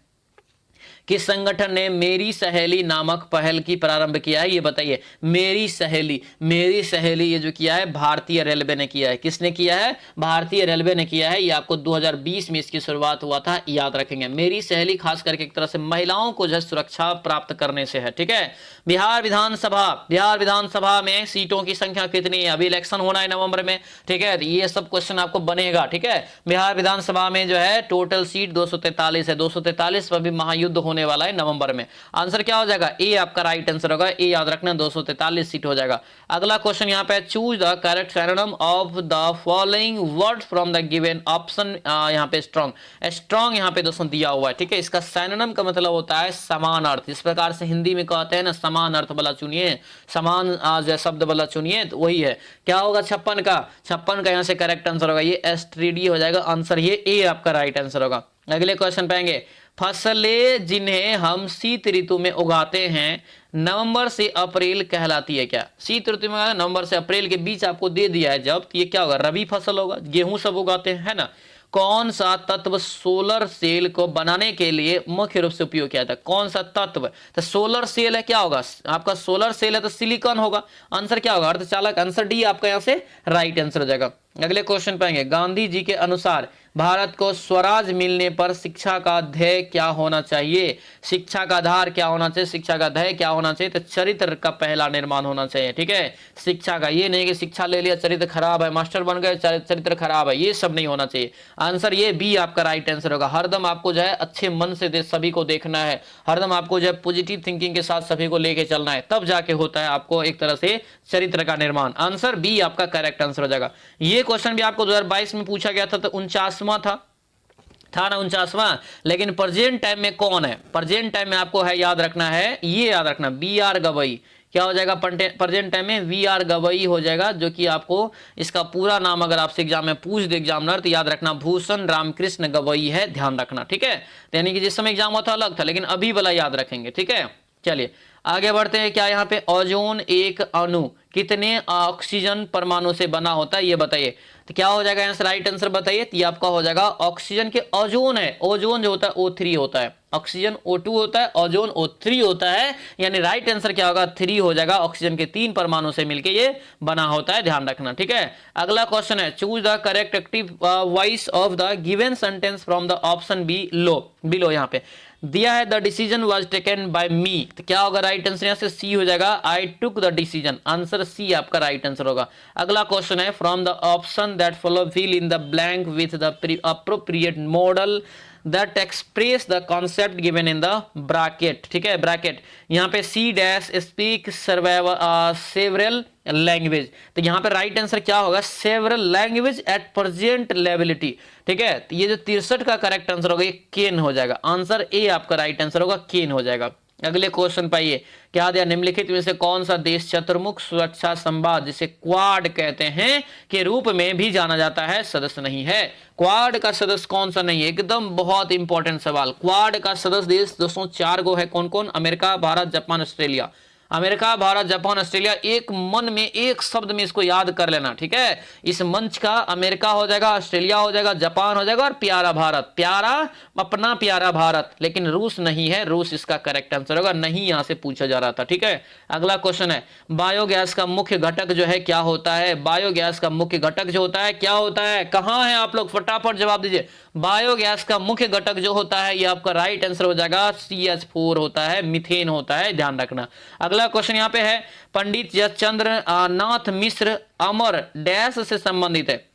किस संगठन ने मेरी सहेली नामक पहल की प्रारंभ किया है, ये बताइए। मेरी सहेली ये जो किया है भारतीय रेलवे ने किया है। किसने किया है? भारतीय रेलवे ने किया है। ये आपको 2020 में इसकी शुरुआत हुआ था, याद रखेंगे। मेरी सहेली खास करके एक तरह से महिलाओं को जो सुरक्षा प्राप्त करने से है, ठीक है। बिहार विधानसभा में सीटों की संख्या कितनी है? अभी इलेक्शन होना है नवंबर में, ठीक है। ये सब क्वेश्चन आपको बनेगा, ठीक है। बिहार विधानसभा में जो है टोटल सीट 243 है। 243 पर भी महायुद्ध होने वाला है नवंबर में। आंसर क्या हो जाएगा? ए आपका राइट आंसर होगा, ए याद रखना, 243 सीट हो जाएगा। अगला क्वेश्चन यहाँ पे, choose the correct synonym of the following word from the given option. यहाँ पे स्ट्रॉन्ग यहाँ पे दोस्तों दिया हुआ है, ठीक है। इसका सिनोनिम का मतलब होता है समान अर्थ। इस प्रकार से हिंदी में कहते हैं ना, समान अर्थ वाला चुनिए, समान शब्द वाला चुनिए, तो वही है। क्या होगा? 56 का यहाँ से करेक्ट आंसर होगा, ये STD हो जाएगा। आंसर ये ए आपका राइट आंसर होगा। अगले क्वेश्चन पाएंगे, फसलें जिन्हें हम शीत ऋतु में उगाते हैं नवंबर से अप्रैल कहलाती है क्या? शीत ऋतु में नवंबर से अप्रैल के बीच आपको दे दिया है जब, तो ये क्या होगा? रबी फसल होगा। गेहूं सब उगाते हैं, है ना। कौन सा तत्व सोलर सेल को बनाने के लिए मुख्य रूप से उपयोग किया जाता है? कौन सा तत्व? तो सोलर सेल है, क्या होगा आपका? सोलर सेल है तो सिलिकॉन होगा। आंसर क्या होगा? अर्धचालक। आंसर डी आपका यहाँ से राइट आंसर हो जाएगा। अगले क्वेश्चन पाएंगे, गांधी जी के अनुसार भारत को स्वराज मिलने पर शिक्षा का ध्येय क्या होना चाहिए? शिक्षा का आधार क्या होना चाहिए? शिक्षा का ध्येय क्या होना चाहिए? तो चरित्र का पहला निर्माण होना चाहिए, ठीक है। शिक्षा का, ये नहीं कि शिक्षा ले लिया चरित्र खराब है, मास्टर बन गए चरित्र खराब है, ये सब नहीं होना चाहिए। आंसर ये बी आपका राइट आंसर होगा। हरदम आपको जो है अच्छे मन से सभी को देखना है, हरदम आपको जो है पॉजिटिव थिंकिंग के साथ सभी को लेके चलना है, तब जाके होता है आपको एक तरह से चरित्र का निर्माण। आंसर बी आपका करेक्ट आंसर हो जाएगा। ये क्वेश्चन भी आपको 2022 में पूछा गया था, तो 49वां था ना, 49वां। लेकिन प्रेजेंट टाइम में कौन है? प्रेजेंट टाइम में आपको है याद रखना है, ये याद रखना, BR गवई। क्या हो जाएगा प्रेजेंट टाइम में? VR गवई हो जाएगा, जो कि आपको इसका पूरा नाम अगर आपसे एग्जाम में पूछ दे एग्जामिनर, तो याद रखना भूषण रामकृष्ण गवई है, ध्यान रखना, ठीक है। यानी कि जिस समय एग्जाम हुआ था अलग था, लेकिन अभी वाला याद रखेंगे, ठीक है। चलिए आगे बढ़ते हैं। क्या यहाँ पे ओजोन एक अणु कितने ऑक्सीजन परमाणु से बना होता है, ये बताइए। तो क्या हो जाएगा आंसर, राइट आंसर बताइए। तो ये आपका हो जाएगा ऑक्सीजन के ओजोन है, ओजोन जो होता है O3 होता है, ऑक्सीजन O2 होता है, ओजोन O3 होता है, यानी राइट आंसर क्या होगा 3 हो जाएगा। ऑक्सीजन के 3 परमाणु से मिलकर ये बना होता है, ध्यान रखना, ठीक है। अगला क्वेश्चन है, choose the correct active voice of the given sentence from the option below below. यहाँ पे दिया है the decision was taken by me, तो क्या होगा राइट आंसर यहाँ से सी हो जाएगा, I took the decision, answer C आपका राइट आंसर होगा। अगला क्वेश्चन है, from the option that follow fill in the blank with the appropriate modal that express the concept given in the bracket, ठीक है, bracket. यहाँ पे C dash speak several language, तो यहाँ पे राइट आंसर क्या होगा, several language at present ability, ठीक है। तो ये जो 63 का करेक्ट आंसर होगा ये केन हो जाएगा, आंसर ए आपका राइट आंसर होगा, केन हो जाएगा। अगले क्वेश्चन पाइए, क्या दिया, निम्नलिखित में से कौन सा देश चतुर्मुख सुरक्षा संवाद जिसे क्वाड कहते हैं के रूप में भी जाना जाता है सदस्य नहीं है। क्वाड का सदस्य कौन सा नहीं है, एकदम बहुत इंपॉर्टेंट सवाल। क्वाड का सदस्य देश दोस्तों 4 गो है, कौन कौन, America, Bharat, Japan, Australia. America, Bharat, Japan, Australia, एक मन में एक शब्द में इसको याद कर लेना, ठीक है। इस मंच का अमेरिका हो जाएगा, ऑस्ट्रेलिया हो जाएगा, जापान हो जाएगा और प्यारा भारत, प्यारा अपना प्यारा भारत, लेकिन रूस नहीं है, रूस इसका करेक्ट आंसर होगा, नहीं यहां से पूछा जा रहा था, ठीक है। अगला क्वेश्चन है, बायोगैस का मुख्य घटक जो है क्या होता है, बायोगैस का मुख्य घटक जो होता है क्या होता है, कहां है आप लोग, फटाफट जवाब दीजिए। बायोगैस का मुख्य घटक जो होता है ये आपका राइट आंसर हो जाएगा CH4 होता है, मीथेन होता है, ध्यान रखना। अगला क्वेश्चन यहाँ पे है, पंडित चंद्र नाथ मिश्र अमर डैश से संबंधित है।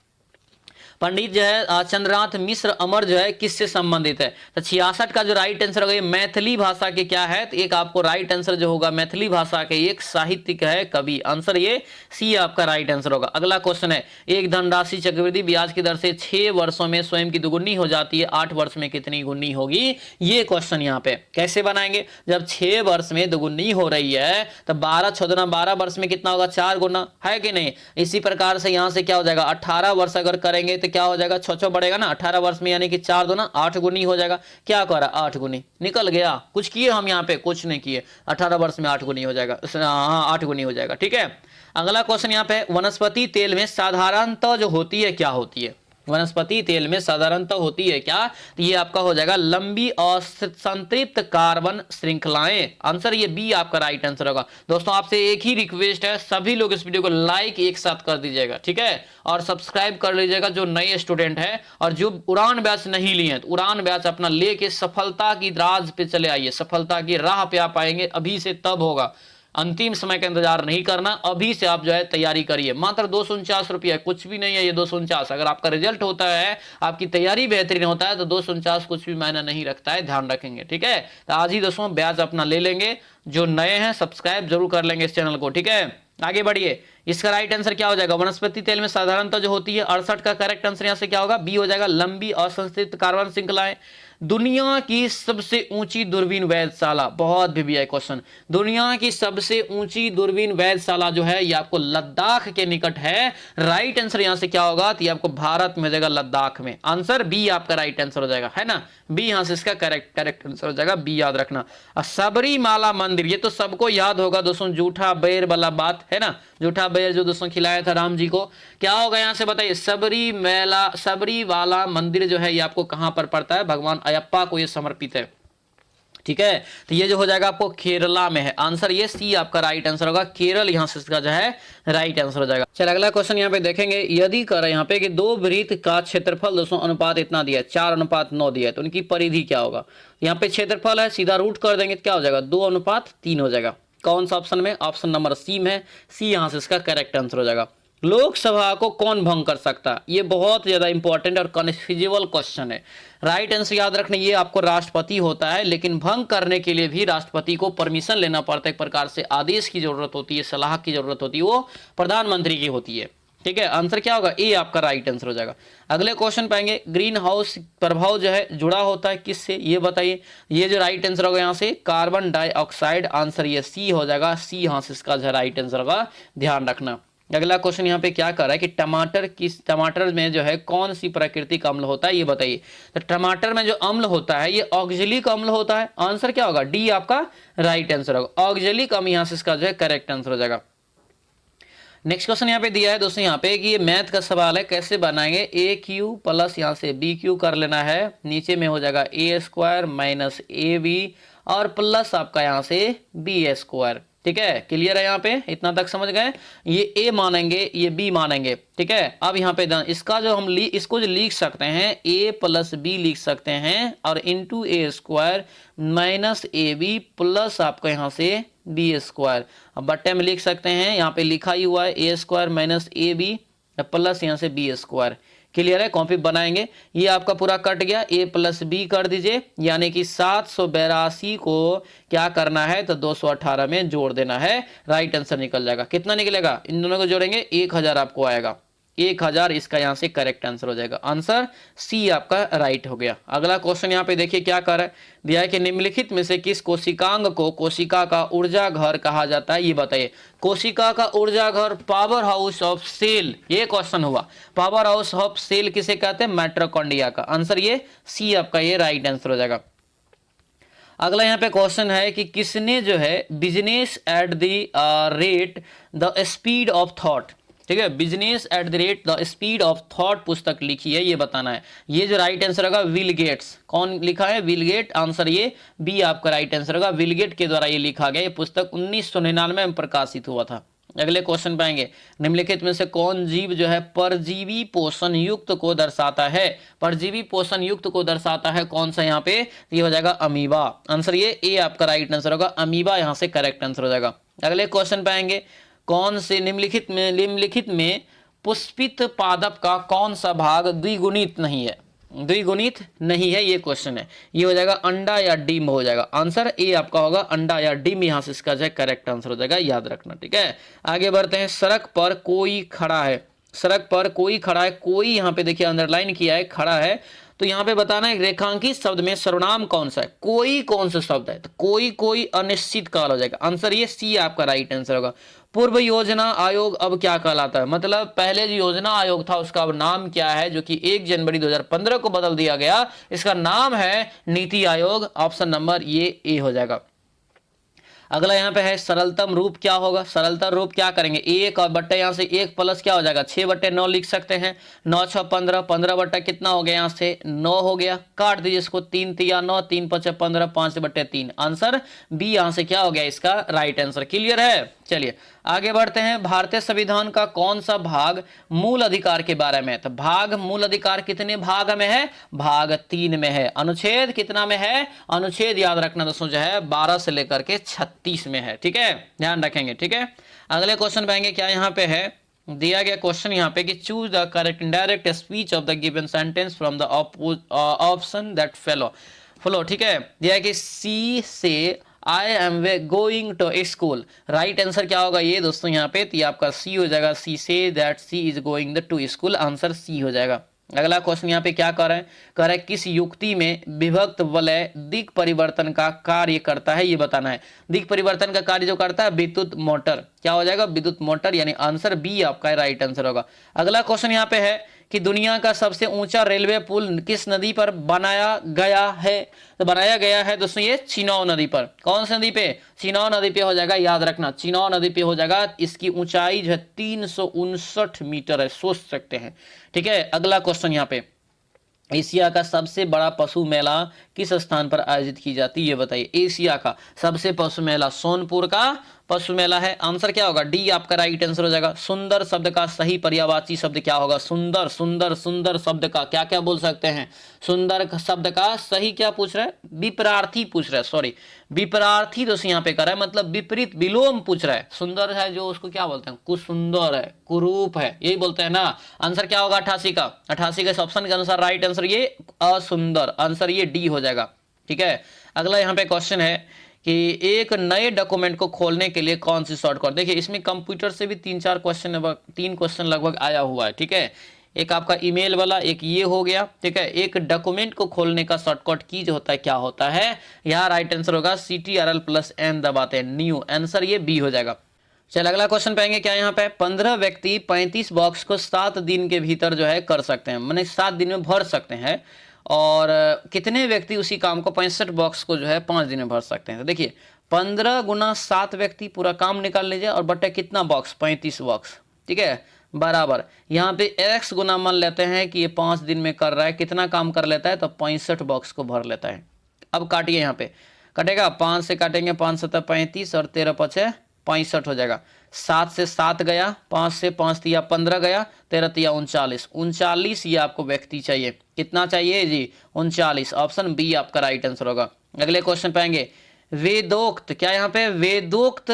पंडित जो है चंद्रनाथ मिश्र अमर जो है किससे संबंधित है, तो 66 का जो राइट आंसर होगा ये मैथिली भाषा के क्या है, तो एक आपको राइट आंसर जो होगा मैथिली भाषा के एक साहित्यिक है, कवि, आंसर ये सी आपका राइट आंसर होगा। अगला क्वेश्चन है, एक धनराशि चक्रवृद्धि ब्याज की दर से 6 वर्षों में स्वयं की दुगुनी हो जाती है, 8 वर्ष में कितनी गुनी होगी, ये क्वेश्चन यहाँ पे कैसे बनाएंगे, जब 6 वर्ष में दुगुनी हो रही है तो 12 6 12 वर्ष में कितना होगा, 4 गुना है कि नहीं। इसी प्रकार से यहाँ से क्या हो जाएगा, 18 वर्ष अगर करेंगे तो क्या हो जाएगा, 6 बढ़ेगा ना, 18 वर्ष में यानी कि 4 दूना 8 गुनी हो जाएगा। क्या करा, 8 गुनी निकल गया, कुछ किए हम यहाँ पे, कुछ नहीं किए, 18 वर्ष में 8 गुनी हो जाएगा, हाँ 8 गुनी हो जाएगा, ठीक है। अगला क्वेश्चन यहाँ पे, वनस्पति तेल में साधारणतः जो होती है क्या होती है, वनस्पति तेल में साधारणतः होती है क्या, तो ये आपका हो जाएगा लंबी और संतृप्त कार्बन श्रृंखलाएं, आंसर ये बी आपका राइट आंसर होगा। दोस्तों आपसे एक ही रिक्वेस्ट है, सभी लोग इस वीडियो को लाइक एक साथ कर दीजिएगा, ठीक है, और सब्सक्राइब कर लीजिएगा जो नए स्टूडेंट है, और जो उड़ान बैच नहीं लिए तो उड़ान बैच अपना लेके सफलता की राज पे चले आइए, सफलता की राह पे आप आएंगे, अभी से तब होगा, अंतिम समय का इंतजार नहीं करना, अभी से आप जो है तैयारी करिए। मात्र 249 रुपया, कुछ भी नहीं है ये 249, अगर आपका रिजल्ट होता है, आपकी तैयारी बेहतरीन होता है तो 249 कुछ भी मायना नहीं रखता है, ध्यान रखेंगे, ठीक है। तो आज ही दोस्तों ब्याज अपना ले लेंगे, जो नए हैं सब्सक्राइब जरूर कर लेंगे इस चैनल को, ठीक है। आगे बढ़िए, इसका राइट आंसर क्या हो जाएगा, वनस्पति तेल में साधारणतः जो होती है, 68 का करेक्ट आंसर यहां से क्या होगा, बी हो जाएगा, लंबी और संतृप्त कार्बन श्रृंखलाएं। दुनिया की सबसे ऊंची दूरबीन वेधशाला, बहुत भी है क्वेश्चन, दुनिया की सबसे ऊंची दूरबीन वेधशाला जो है ये आपको लद्दाख के निकट है, राइट आंसर यहां से क्या होगा, तो ये आपको भारत में हो जाएगा, लद्दाख में, आंसर बी आपका राइट आंसर हो जाएगा, है ना, बी यहां से इसका करेक्ट आंसर हो जाएगा, बी याद रखना। सबरीमाला मंदिर, ये तो सबको याद होगा दोस्तों, जूठा बेर वाला बात है ना, जूठा बेर जो दोस्तों खिलाया था राम जी को, क्या होगा यहां से बताइए, सबरीवाला मंदिर जो है ये आपको कहां पर पड़ता है, भगवान अयप्पा को ये समर्पित है, ठीक है। तो ये जो हो जाएगा आपको केरला में है, आंसर ये सी आपका राइट आंसर होगा, केरल यहां से इसका जो है राइट आंसर हो जाएगा। चलिए अगला क्वेश्चन यहाँ पे देखेंगे, यदि कर यहाँ पे कि 2 वृत्त का क्षेत्रफल दोस्तों अनुपात इतना दिया है, 4:9 दिया है, तो उनकी परिधि क्या होगा, यहाँ पे क्षेत्रफल है, सीधा रूट कर देंगे तो क्या हो जाएगा, 2:3 हो जाएगा। कौन सा ऑप्शन में, ऑप्शन नंबर सी में, सी यहां से इसका करेक्ट आंसर हो जाएगा। लोकसभा को कौन भंग कर सकता है, ये बहुत ज्यादा इंपॉर्टेंट और कन्फ्यूजिबल क्वेश्चन है, राइट आंसर याद रखना, ये आपको राष्ट्रपति होता है, लेकिन भंग करने के लिए भी राष्ट्रपति को परमिशन लेना पड़ता है, एक प्रकार से आदेश की जरूरत होती है, सलाह की जरूरत होती है, वो प्रधानमंत्री की होती है, ठीक है। आंसर क्या होगा, ए आपका राइट आंसर हो जाएगा। अगले क्वेश्चन पाएंगे, ग्रीन हाउस प्रभाव जो है जुड़ा होता है किससे, ये बताइए, ये जो राइट आंसर होगा यहाँ से कार्बन डाइऑक्साइड, आंसर ये सी हो जाएगा, सी यहाँ से इसका जो राइट आंसर होगा, ध्यान रखना। अगला क्वेश्चन यहाँ पे क्या कर रहा है कि टमाटर में जो है कौन सी प्राकृतिक अम्ल होता है, ये बताइए। तो टमाटर में जो अम्ल होता है ये ऑक्जेलिक अम्ल होता है, आंसर क्या होगा, डी आपका राइट आंसर होगा, ऑक्जेलिक अम्ल यहाँ से इसका जो है करेक्ट आंसर हो जाएगा। नेक्स्ट क्वेश्चन यहाँ पे दिया है दोस्तों यहाँ पे कि ये मैथ का सवाल है, कैसे बनाएंगे। ए क्यू प्लस यहाँ से बी क्यू कर लेना है, नीचे में हो जाएगा ए स्क्वायर माइनस ए बी और प्लस आपका यहाँ से बी स्क्वायर। ठीक है, क्लियर है यहाँ पे, इतना तक समझ गए। ये ए मानेंगे, ये बी मानेंगे। ठीक है, अब यहाँ पे इसका जो हम इसको जो लिख सकते हैं ए प्लस बी लिख सकते हैं और into a square minus A B plus आपका यहाँ से बी स्क्वायर। अब बट्टे में लिख सकते हैं, यहाँ पे लिखा ही हुआ है A square minus A B plus यहाँ से बी स्क्वायर। क्लियर है, कॉपी बनाएंगे। ये आपका पूरा कट गया, ए प्लस बी कर दीजिए, यानी कि 782 को क्या करना है तो 218 में जोड़ देना है, राइट आंसर निकल जाएगा। कितना निकलेगा, इन दोनों को जोड़ेंगे 1000 आपको आएगा, 1000 इसका यहाँ से करेक्ट आंसर हो जाएगा। आंसर सी आपका राइट हो गया। अगला क्वेश्चन यहाँ पे देखिए क्या कर रहा है, दिया है कि निम्नलिखित में से किस कोशिकांग को कोशिका का ऊर्जा घर कहा जाता है, ये बताइए। कोशिका का ऊर्जा घर पावर हाउस ऑफ सेल, ये क्वेश्चन हुआ। पावर हाउस ऑफ सेल किसे कहते हैं, माइटोकॉन्ड्रिया का। आंसर ये सी आपका ये राइट आंसर हो जाएगा। अगला यहाँ पे क्वेश्चन है कि किसने जो है business at the rate the speed of thought, ठीक है, business at the rate the speed of thought पुस्तक लिखी है, ये बताना है। ये जो राइट आंसर होगा विल गेट्स, कौन लिखा है, विल गेट। आंसर ये बी आपका राइट आंसर होगा, विल गेट के द्वारा ये लिखा गया। ये पुस्तक 1999 में प्रकाशित हुआ था। अगले क्वेश्चन पाएंगे, निम्नलिखित में से कौन जीव जो है परजीवी पोषण युक्त को दर्शाता है। परजीवी पोषण युक्त को दर्शाता है कौन सा, यहाँ पे ये हो जाएगा अमीबा। आंसर ये ए आपका राइट आंसर होगा, अमीबा यहाँ से करेक्ट आंसर हो जाएगा। अगले क्वेश्चन पाएंगे, कौन से निम्नलिखित में पुष्पित पादप का कौन सा भाग द्विगुणित नहीं है, द्विगुणित नहीं है, ये क्वेश्चन है। ये हो जाएगा अंडा या डिम हो जाएगा। आंसर ए आपका होगा अंडा या डिम, यहाँ से इसका जो है करेक्ट आंसर हो जाएगा, याद रखना। ठीक है, आगे बढ़ते हैं। सड़क पर कोई खड़ा है, सड़क पर कोई खड़ा है, कोई यहाँ पे देखिए अंडरलाइन किया है, खड़ा है। तो यहाँ पे बताना है रेखांकित शब्द में सर्वनाम कौन सा है, कोई कौन सा शब्द है, तो कोई कोई अनिश्चित काल हो जाएगा। आंसर ये सी आपका राइट आंसर होगा। पूर्व योजना आयोग अब क्या कहलाता है, मतलब पहले जो योजना आयोग था उसका अब नाम क्या है, जो कि 1 जनवरी 2015 को बदल दिया गया, इसका नाम है नीति आयोग। ऑप्शन नंबर ये ए हो जाएगा। अगला यहाँ पे है सरलतम रूप क्या होगा, सरलतम रूप क्या करेंगे, 1 और बट्टे यहाँ से 1 प्लस क्या हो जाएगा 6/9 लिख सकते हैं। 9 6 15, 15 बट्टा कितना हो गया यहाँ से 9 हो गया, काट दीजिए इसको, 3 3 9, 3 5 15, 5/3। आंसर बी यहाँ से क्या हो गया इसका राइट आंसर। क्लियर है, चलिए आगे बढ़ते हैं। भारतीय संविधान का कौन सा भाग मूल अधिकार के बारे में, तो भाग मूल अधिकार कितने भाग में है, भाग 3 में है। अनुच्छेद कितना में है, अनुच्छेद याद रखना दोस्तों जो है 12 से लेकर के 36 में है। ठीक है, ध्यान रखेंगे। ठीक है, अगले क्वेश्चन पाएंगे, क्या यहाँ पे है दिया गया क्वेश्चन यहाँ पे कि choose the correct indirect speech of the given sentence from the option that follow. ठीक है, दिया है कि she say I am going to school, right answer क्या होगा ये दोस्तों यहाँ पे, तो ये आपका सी हो जाएगा। सी से that C is going to school, answer C हो जाएगा। अगला क्वेश्चन यहाँ पे क्या कर रहे हैं, किस युक्ति में विभक्त वलय दिक् परिवर्तन का कार्य करता है, ये बताना है। दिक् परिवर्तन का कार्य जो करता है विद्युत मोटर, क्या हो जाएगा विद्युत मोटर, यानी आंसर बी आपका राइट आंसर होगा। अगला क्वेश्चन यहाँ पे है कि दुनिया का सबसे ऊंचा रेलवे पुल किस नदी पर बनाया गया है, तो बनाया गया है दोस्तों ये चिनाव नदी पर। कौन सी नदी पे, चिनाव नदी पे हो जाएगा, याद रखना चिनाव नदी पे हो जाएगा। इसकी ऊंचाई जो है 359 मीटर है, सोच सकते हैं। ठीक है, अगला क्वेश्चन यहाँ पे, एशिया का सबसे बड़ा पशु मेला किस स्थान पर आयोजित की जाती है, ये बताइए। एशिया का सबसे पशु मेला सोनपुर का पशु मेला है। आंसर क्या होगा, डी आपका राइट आंसर हो जाएगा। सुंदर शब्द का सही पर्यायवाची शब्द क्या होगा, सुंदर, सुंदर, सुंदर शब्द का क्या क्या बोल सकते हैं, सुंदर शब्द का सही क्या पूछ रहा है, विपरार्थी पूछ रहा है, सॉरी विपरार्थी दोस्तों यहाँ पे कर रहा है, मतलब विपरीत विलोम पूछ रहा है। सुंदर है जो उसको क्या बोलते हैं, कुसुंदर है, कुरूप है, यही बोलते हैं ना। आंसर क्या होगा 88 का, 88 के ऑप्शन के अनुसार राइट आंसर ये असुंदर, आंसर ये डी हो जाएगा। ठीक है, अगला यहाँ पे क्वेश्चन है कि एक नए डॉक्यूमेंट को खोलने के लिए कौन सी शॉर्टकट, देखिए इसमें कंप्यूटर से भी 3 क्वेश्चन लगभग आया हुआ है। ठीक है, एक आपका ईमेल वाला, एक ये हो गया। ठीक है, एक डॉक्यूमेंट को खोलने का शॉर्टकट की जो होता है क्या होता है, यहाँ राइट आंसर होगा CTRL+N दबाते हैं, न्यू, आंसर ये बी हो जाएगा। चल अगला क्वेश्चन पाएंगे, क्या यहाँ पे 15 व्यक्ति 35 बॉक्स को 7 दिन के भीतर जो है कर सकते हैं, मैंने 7 दिन में भर सकते हैं, और कितने व्यक्ति उसी काम को 65 बॉक्स को जो है 5 दिन में भर सकते हैं। तो देखिए 15 × 7 व्यक्ति पूरा काम निकाल लीजिए, और बटे कितना बॉक्स 35 बॉक्स, ठीक है, बराबर यहाँ पे x गुना मान लेते हैं कि ये 5 दिन में कर रहा है, कितना काम कर लेता है, तो 65 बॉक्स को भर लेता है। अब काटिए, यहाँ पे कटेगा, 5 से काटेंगे, 5 7 35 और 13 5 65 हो जाएगा। 7 से 7 गया, 5 से 5 तिया 15 गया, 13 तिया 39, 39 ये आपको व्यक्ति चाहिए। कितना चाहिए जी, 39। ऑप्शन बी आपका राइट आंसर होगा। अगले क्वेश्चन पे आएंगे, वेदोक्त, क्या यहाँ पे वेदोक्त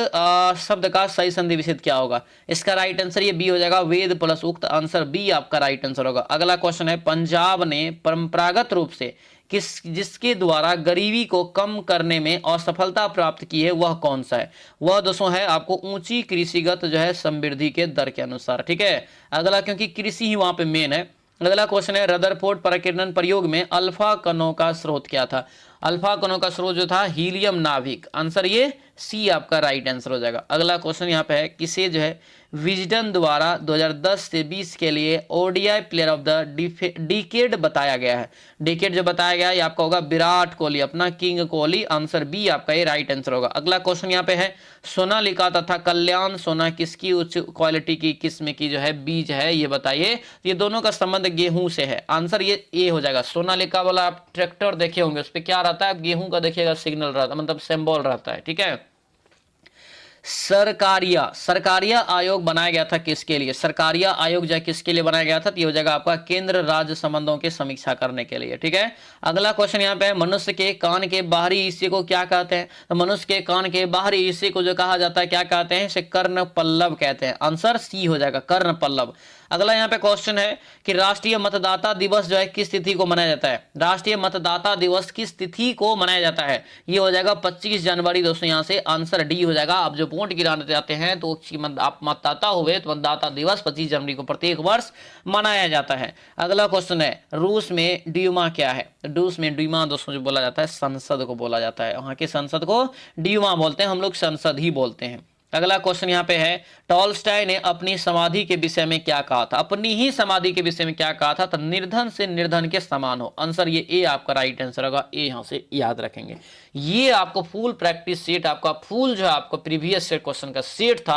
शब्द का सही संधि विच्छेद क्या होगा? इसका राइट आंसर ये बी हो जाएगा, वेद प्लस उक्त। आंसर बी आपका राइट आंसर होगा। अगला क्वेश्चन है, पंजाब ने परंपरागत रूप से जिसके द्वारा गरीबी को कम करने में असफलता प्राप्त की है, वह कौन सा है? वह दोस्तों है आपको ऊंची कृषिगत जो है समृद्धि के दर के अनुसार, ठीक है। अगला, क्योंकि कृषि ही वहां पे मेन है। अगला क्वेश्चन है, रदरफोर्ड प्रकीर्णन प्रयोग में अल्फा कणों का स्रोत क्या था? अल्फा कणों का स्रोत जो था हीलियम नाभिक। आंसर ये सी आपका राइट आंसर हो जाएगा। अगला क्वेश्चन यहाँ पे है, किसे जो है विजडन द्वारा 2010 से 20 के लिए ODI player of the decade बताया गया है? डिकेड जो बताया गया है ये आपका होगा विराट कोहली, अपना किंग कोहली। आंसर बी आपका ये राइट आंसर होगा। अगला क्वेश्चन यहाँ पे है, सोनालिका तथा कल्याण सोना किसकी उच्च क्वालिटी की किस्म की जो है बीज है, ये बताइए। ये दोनों का संबंध गेहूं से है। आंसर ये ए हो जाएगा। सोनालिका वाला आप ट्रैक्टर देखे होंगे, उस पर क्या रहता है, गेहूं का देखिएगा सिग्नल रहता है, मतलब सिंबल रहता है, ठीक है। सरकारिया आयोग बनाया गया था किसके लिए? सरकारिया आयोग जो किसके लिए बनाया गया था, तो ये हो जाएगा आपका केंद्र राज्य संबंधों की समीक्षा करने के लिए, ठीक है। अगला क्वेश्चन यहाँ पे है, मनुष्य के कान के बाहरी हिस्से को क्या कहते हैं? तो मनुष्य के कान के बाहरी हिस्से को जो कहा जाता है क्या कहते हैं? इसे कर्ण पल्लव कहते हैं। आंसर सी हो जाएगा, कर्ण पल्लव। अगला यहाँ पे क्वेश्चन है कि राष्ट्रीय मतदाता दिवस जो है किस तिथि को मनाया जाता है? राष्ट्रीय मतदाता दिवस किस तिथि को मनाया जाता है? ये हो जाएगा 25 जनवरी दोस्तों। यहाँ से आंसर डी हो जाएगा। आप जो वोट गिराने जाते हैं तो आप मतदाता हुए तो मतदाता दिवस 25 जनवरी को प्रत्येक वर्ष मनाया जाता है। अगला क्वेश्चन है, रूस में ड्यूमा क्या है? रूस में ड्यूमा दोस्तों जो बोला जाता है संसद को बोला जाता है। वहां के संसद को ड्यूमा बोलते हैं, हम लोग संसद ही बोलते हैं। अगला क्वेश्चन यहाँ पे है, टॉल्स्टॉय ने अपनी समाधि के विषय में क्या कहा था? अपनी ही समाधि के विषय में क्या कहा था? तो निर्धन से निर्धन के समान हो। आंसर ये ए आपका राइट आंसर होगा। ए यहाँ से याद रखेंगे। ये आपको फुल प्रैक्टिस सेट, आपका फुल जो आपको प्रीवियस क्वेश्चन का सेट था